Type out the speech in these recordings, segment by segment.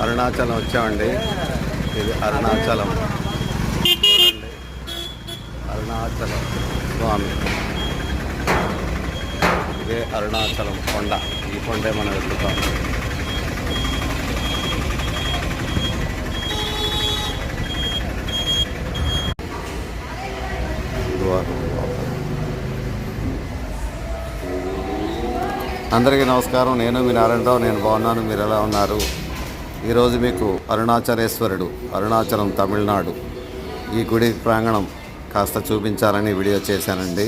అరుణాచలం వచ్చామండి. ఇది అరుణాచలం చూడండి. అరుణాచలం స్వామి, ఇదే అరుణాచలం కొండ. ఈ కొండే మనం ఎక్కుతాం. అందరికీ నమస్కారం. నేను మీ నారాయణరావు. నేను బాగున్నాను. మీరు ఎలా ఉన్నారు? ఈరోజు మీకు అరుణాచలేశ్వరుడు, అరుణాచలం తమిళనాడు, ఈ గుడి ప్రాంగణం కాస్త చూపించాలని వీడియో చేశానండి.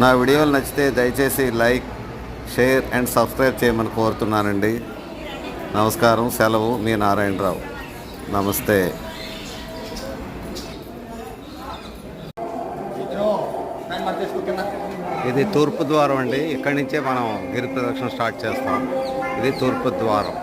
నా వీడియోలు నచ్చితే దయచేసి లైక్, షేర్ అండ్ సబ్స్క్రైబ్ చేయమని కోరుతున్నానండి. నమస్కారం. సెలవు. మీ నారాయణరావు. నమస్తే. ఇది తూర్పు ద్వారం అండి. ఇక్కడి నుంచే మనం గిరి ప్రదక్షిణ స్టార్ట్ చేస్తాం. ఇది తూర్పు ద్వారం.